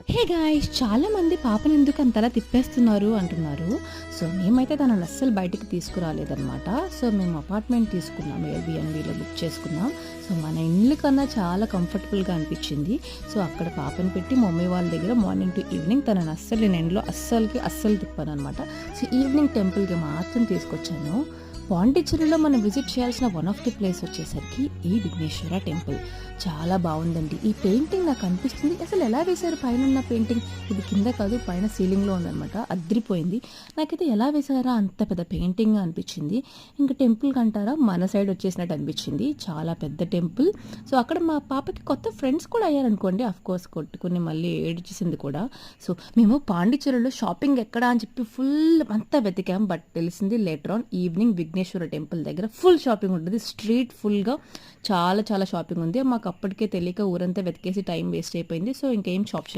Hey guys! చాలామంది పాపని ఎందుకు అంతలా తిప్పేస్తున్నారు అంటున్నారు. సో, మేమైతే తనని అస్సలు బయటికి తీసుకురాలేదనమాట. సో, మేము అపార్ట్మెంట్ తీసుకున్నాం. ఎయిర్‌బిఎన్‌బీలో బుక్ చేసుకున్నాం. సో, మన ఇల్లు కన్నా చాలా కంఫర్టబుల్‌గా అనిపించింది. సో, అక్కడ పాపని పెట్టి మమ్మీ వాళ్ళ దగ్గర మార్నింగ్ టు ఈవినింగ్ తనని నేను ఎండలో అస్సలు తిప్పాననమాట. సో, ఈవినింగ్ టెంపుల్‌కి మాత్రం తీసుకొచ్చాను. పాండిచ్చేరిలో మనం విజిట్ చేయాల్సిన వన్ ఆఫ్ ది ప్లేస్ వచ్చేసరికి ఈ విఘ్నేశ్వర టెంపుల్. చాలా బాగుందండి. ఈ పెయింటింగ్ నాకు అనిపిస్తుంది అసలు ఎలా వేశారు పైనున్న పెయింటింగ్? ఇది కింద కాదు పైన సీలింగ్‌లో ఉందనమాట. అద్రిపోయింది. నాకైతే ఎలా వేశారా అంత పెద్ద పెయింటింగ్‌గా అనిపించింది. ఇంక టెంపుల్‌కి అంటారా మన సైడ్ వచ్చేసినట్టు అనిపించింది. చాలా పెద్ద టెంపుల్. సో, అక్కడ మా పాపకి కొత్త ఫ్రెండ్స్ కూడా అయ్యారనుకోండి. ఆఫ్‌కోర్స్ కొట్టుకొని మళ్ళీ ఏడ్చేసింది కూడా. సో, మేము పాండిచ్చేరిలో షాపింగ్ ఎక్కడ అని చెప్పి ఫుల్ అంతా వెతికాం. బట్ తెలిసింది later on evening Vighneshwara temple దగ్గర ఫుల్ షాపింగ్ ఉంటుంది. స్ట్రీట్ ఫుల్‌గా చాలా షాపింగ్ ఉంది. మాకు అప్పటికే తెలియక ఊరంతా వెతికేసి టైం వేస్ట్ అయిపోయింది. సో, ఇంకేం షాప్